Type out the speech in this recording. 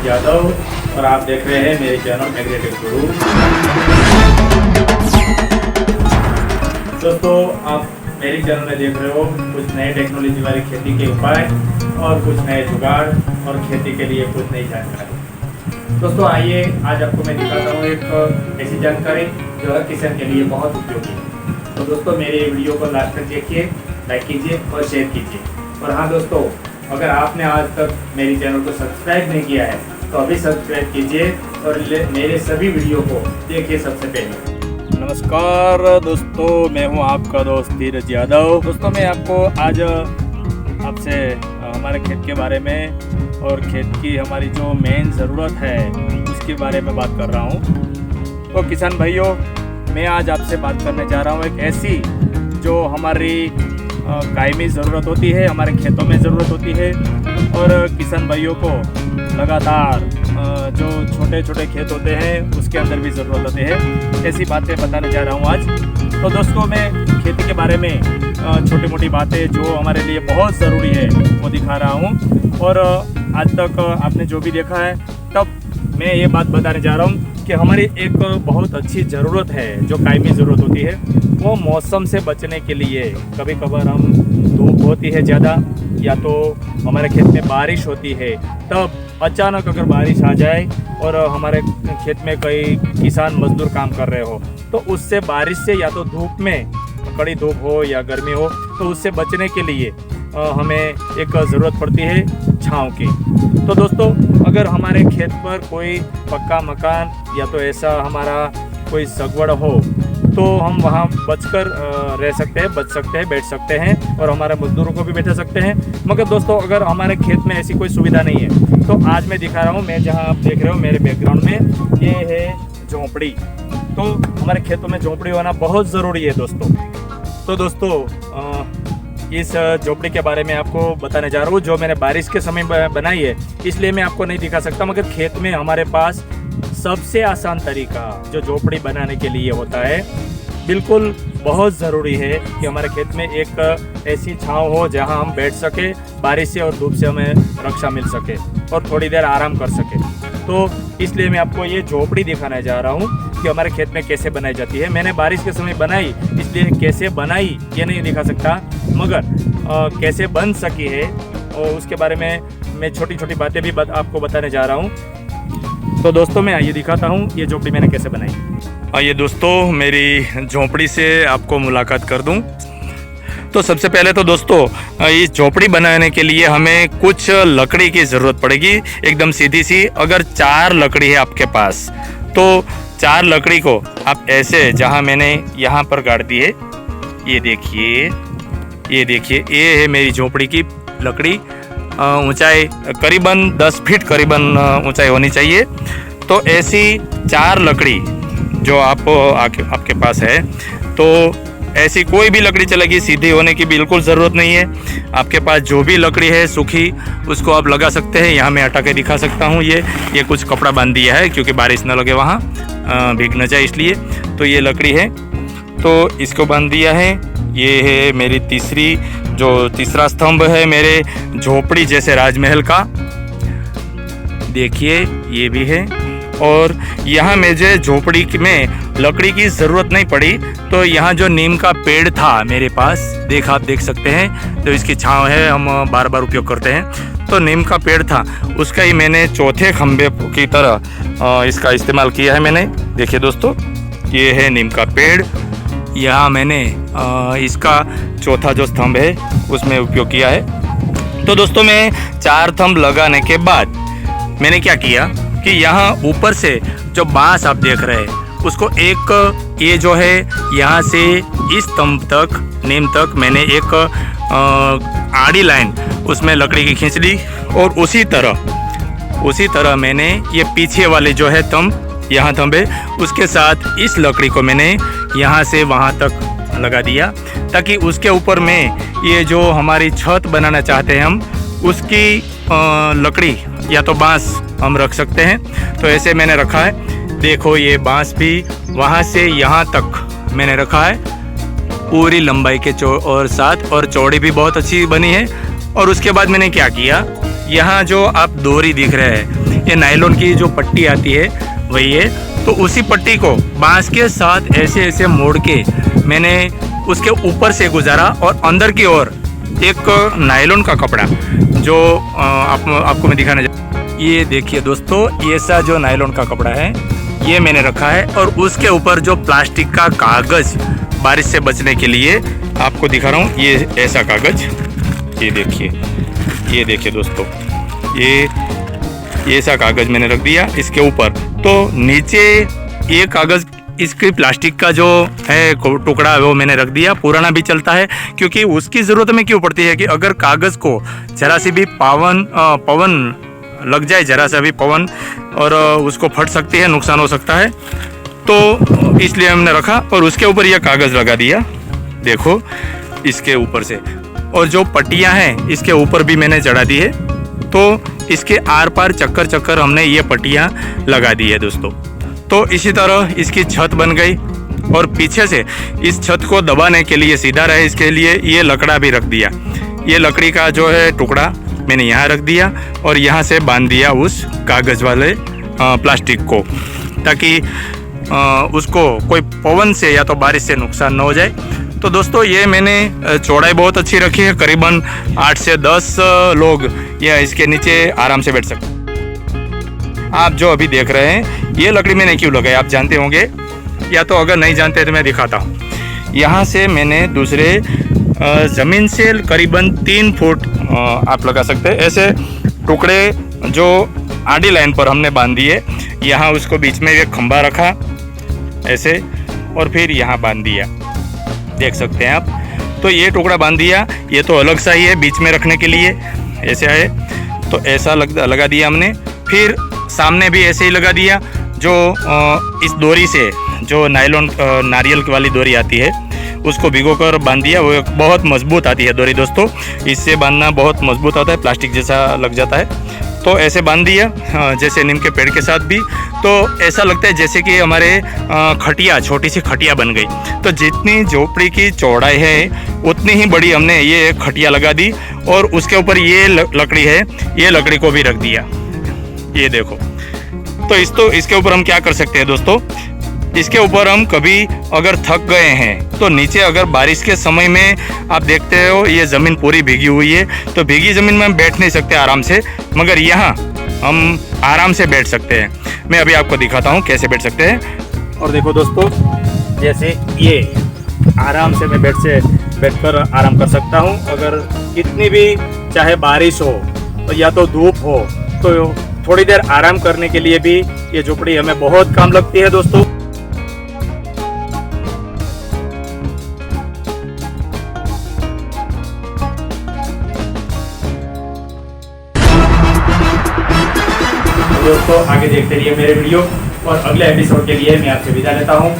धीरज यादव और आप देख रहे हैं मेरे चैनल एग्रीटेक गुरु। दोस्तों, आप मेरे चैनल में देख रहे हो कुछ नए टेक्नोलॉजी वाली खेती के उपाय और कुछ नए जुगाड़ और खेती के लिए कुछ नई जानकारी। दोस्तों आइए, आज आपको मैं दिखाता हूँ एक ऐसी जानकारी जो है किसान के लिए बहुत उपयोगी है। तो दोस्तों, मेरे वीडियो को लास्ट तक देखिए, लाइक कीजिए और शेयर कीजिए। और हाँ दोस्तों, अगर आपने आज तक मेरे चैनल को सब्सक्राइब नहीं किया है तो अभी सब्सक्राइब कीजिए और मेरे सभी वीडियो को देखिए सबसे पहले। नमस्कार दोस्तों, मैं हूं आपका दोस्त धीरज यादव। दोस्तों, मैं आपको आज आपसे हमारे खेत के बारे में और खेत की हमारी जो मेन ज़रूरत है उसके बारे में बात कर रहा हूं। तो किसान भाइयों, मैं आज आपसे बात करने जा रहा हूं एक ऐसी जो हमारी कायमी ज़रूरत होती है, हमारे खेतों में ज़रूरत होती है और किसान भाइयों को लगातार जो छोटे छोटे खेत होते हैं उसके अंदर भी ज़रूरत होती है। ऐसी बातें बताने जा रहा हूँ आज। तो दोस्तों, मैं खेती के बारे में छोटी मोटी बातें जो हमारे लिए बहुत ज़रूरी है वो दिखा रहा हूँ। और आज तक आपने जो भी देखा है, तब मैं ये बात बताने जा रहा हूँ कि हमारी एक बहुत अच्छी ज़रूरत है जो कायमी ज़रूरत होती है, वो मौसम से बचने के लिए। कभी कभार हम धूप होती है ज़्यादा या तो हमारे खेत में बारिश होती है, तब अचानक अगर बारिश आ जाए और हमारे खेत में कई किसान मजदूर काम कर रहे हो तो उससे बारिश से या तो धूप में कड़ी धूप हो या गर्मी हो तो उससे बचने के लिए हमें एक ज़रूरत पड़ती है छांव की। तो दोस्तों, अगर हमारे खेत पर कोई पक्का मकान या तो ऐसा हमारा कोई सगवड़ हो तो हम वहाँ बचकर रह सकते हैं, बच सकते हैं, बैठ सकते हैं और हमारे मजदूरों को भी बैठा सकते हैं। मगर दोस्तों, अगर हमारे खेत में ऐसी कोई सुविधा नहीं है तो आज मैं दिखा रहा हूँ, मैं जहाँ आप देख रहे हो मेरे बैकग्राउंड में, ये है झोंपड़ी। तो हमारे खेतों में झोंपड़ी होना बहुत ज़रूरी है दोस्तों। तो दोस्तों, इस झोपड़ी के बारे में आपको बताने जा रहा हूँ जो मैंने बारिश के समय बनाई है, इसलिए मैं आपको नहीं दिखा सकता। मगर खेत में हमारे पास सबसे आसान तरीका जो झोपड़ी बनाने के लिए होता है, बिल्कुल बहुत ज़रूरी है कि हमारे खेत में एक ऐसी छांव हो जहां हम बैठ सके, बारिश से और धूप से हमें रक्षा मिल सके और थोड़ी देर आराम कर सके। तो इसलिए मैं आपको ये झोपड़ी दिखाने जा रहा हूँ कि हमारे खेत में कैसे बनाई जाती है। मैंने बारिश के समय बनाई, इसलिए कैसे बनाई ये नहीं दिखा सकता, मगर कैसे बन सकी है और उसके बारे में मैं छोटी छोटी बातें भी आपको बताने जा रहा हूँ। तो दोस्तों, मैं आइए दिखाता हूँ ये झोपड़ी मैंने कैसे बनाई। आइए दोस्तों, मेरी झोपड़ी से आपको मुलाकात कर दूं। तो सबसे पहले तो दोस्तों, इस झोपड़ी बनाने के लिए हमें कुछ लकड़ी की ज़रूरत पड़ेगी, एकदम सीधी सी। अगर 4 लकड़ी है आपके पास तो 4 लकड़ी को आप ऐसे, जहां मैंने यहाँ पर गाड़ दी है, ये देखिए, ये है मेरी झोपड़ी की लकड़ी। ऊंचाई करीबन 10 फीट करीबन ऊंचाई होनी चाहिए। तो ऐसी 4 लकड़ी जो आपके पास है, तो ऐसी कोई भी लकड़ी चलेगी, सीधी होने की बिल्कुल ज़रूरत नहीं है। आपके पास जो भी लकड़ी है सूखी, उसको आप लगा सकते हैं। यहाँ मैं हटा के दिखा सकता हूँ। ये कुछ कपड़ा बांध दिया है क्योंकि बारिश न लगे वहाँ, भीग न जाए इसलिए। तो ये लकड़ी है, तो इसको बांध दिया है। ये है मेरी तीसरा स्तंभ है मेरे झोपड़ी जैसे राजमहल का, देखिए ये भी है। और यहाँ मुझे झोपड़ी में लकड़ी की ज़रूरत नहीं पड़ी, तो यहाँ जो नीम का पेड़ था मेरे पास, आप देख सकते हैं, तो इसकी छांव है, हम बार बार उपयोग करते हैं। तो नीम का पेड़ था, उसका ही मैंने चौथे खंभे की तरह इसका इस्तेमाल किया है मैंने। देखिए दोस्तों, ये है नीम का पेड़। यहाँ मैंने इसका चौथा जो स्तंभ है उसमें उपयोग किया है। तो दोस्तों, मैं 4 स्तंभ लगाने के बाद मैंने क्या किया कि यहाँ ऊपर से जो बांस आप देख रहे हैं उसको एक, ये जो है यहाँ से इस स्तंभ तक, नीम तक, मैंने एक आड़ी लाइन उसमें लकड़ी की खींच ली। और उसी तरह मैंने ये पीछे वाले जो है स्तंभ, यहाँ स्तंभ है, उसके साथ इस लकड़ी को मैंने यहाँ से वहाँ तक लगा दिया, ताकि उसके ऊपर में ये जो हमारी छत बनाना चाहते हैं हम, उसकी लकड़ी या तो बांस हम रख सकते हैं। तो ऐसे मैंने रखा है। देखो, ये बांस भी वहाँ से यहाँ तक मैंने रखा है, पूरी लंबाई के और साथ, और चौड़ी भी बहुत अच्छी बनी है। और उसके बाद मैंने क्या किया, यहाँ जो आप डोरी दिख रहे हैं, ये नायलॉन की जो पट्टी आती है वही है। तो उसी पट्टी को बांस के साथ ऐसे ऐसे मोड़ के मैंने उसके ऊपर से गुजारा और अंदर की ओर एक नायलॉन का कपड़ा जो आपको मैं दिखाना ये देखिए दोस्तों, ऐसा जो नायलॉन का कपड़ा है ये मैंने रखा है और उसके ऊपर जो प्लास्टिक का कागज़ बारिश से बचने के लिए आपको दिखा रहा हूँ, ये ऐसा कागज़ ये देखिए दोस्तों, ये ऐसा कागज़ मैंने रख दिया इसके ऊपर। तो नीचे ये कागज़ इसकी प्लास्टिक का जो है टुकड़ा है वो मैंने रख दिया। पुराना भी चलता है क्योंकि उसकी ज़रूरत हमें क्यों पड़ती है कि अगर कागज़ को जरा सी भी पवन लग जाए, जरा सा भी पवन, और उसको फट सकती है, नुकसान हो सकता है, तो इसलिए हमने रखा। और उसके ऊपर यह कागज़ लगा दिया, देखो इसके ऊपर से। और जो पट्टियां हैं इसके ऊपर भी मैंने चढ़ा दी है। तो इसके आर पार चक्कर हमने ये पट्टियां लगा दी है दोस्तों। तो इसी तरह इसकी छत बन गई और पीछे से इस छत को दबाने के लिए सीधा रहे इसके लिए ये लकड़ा भी रख दिया। ये लकड़ी का जो है टुकड़ा मैंने यहाँ रख दिया और यहाँ से बांध दिया उस कागज़ वाले प्लास्टिक को, ताकि उसको कोई पवन से या तो बारिश से नुकसान न हो जाए। तो दोस्तों ये मैंने चौड़ाई बहुत अच्छी रखी है, करीबन 8 से 10 लोग या इसके नीचे आराम से बैठ सकते। आप जो अभी देख रहे हैं ये लकड़ी मैंने क्यों लगाई आप जानते होंगे, या तो अगर नहीं जानते तो मैं दिखाता हूँ। यहाँ से मैंने दूसरे ज़मीन से करीबन 3 फुट आप लगा सकते हैं ऐसे टुकड़े जो आड़ी लाइन पर हमने बांध दिए। यहाँ उसको बीच में एक खंभा रखा ऐसे और फिर यहाँ बांध दिया, देख सकते हैं आप। तो ये टुकड़ा बांध दिया, ये तो अलग सा ही है बीच में रखने के लिए ऐसे है, तो ऐसा लगा दिया हमने। फिर सामने भी ऐसे ही लगा दिया, जो इस डोरी से जो नायलॉन नारियल वाली डोरी आती है उसको भिगोकर बांध दिया। वो बहुत मजबूत आती है डोरी दोस्तों, इससे बांधना बहुत मजबूत होता है, प्लास्टिक जैसा लग जाता है। तो ऐसे बांध दिया जैसे नीम के पेड़ के साथ भी। तो ऐसा लगता है जैसे कि हमारे खटिया, छोटी सी खटिया बन गई। तो जितनी झोपड़ी की चौड़ाई है उतनी ही बड़ी हमने ये खटिया लगा दी और उसके ऊपर ये लकड़ी है, ये लकड़ी को भी रख दिया, ये देखो। तो इसके ऊपर हम क्या कर सकते हैं दोस्तों, इसके ऊपर हम कभी अगर थक गए हैं तो नीचे अगर बारिश के समय में आप देखते हो ये ज़मीन पूरी भीगी हुई है, तो भीगी ज़मीन में हम बैठ नहीं सकते आराम से, मगर यहाँ हम आराम से बैठ सकते हैं। मैं अभी आपको दिखाता हूँ कैसे बैठ सकते हैं। और देखो दोस्तों, जैसे ये आराम से मैं बैठकर आराम कर सकता हूँ। अगर कितनी भी चाहे बारिश हो तो या तो धूप हो, तो थोड़ी देर आराम करने के लिए भी ये झोपड़ी हमें बहुत काम लगती है दोस्तों। दोस्तों आगे देखते रहिए मेरे वीडियो और अगले एपिसोड के लिए मैं आपसे विदा लेता हूँ।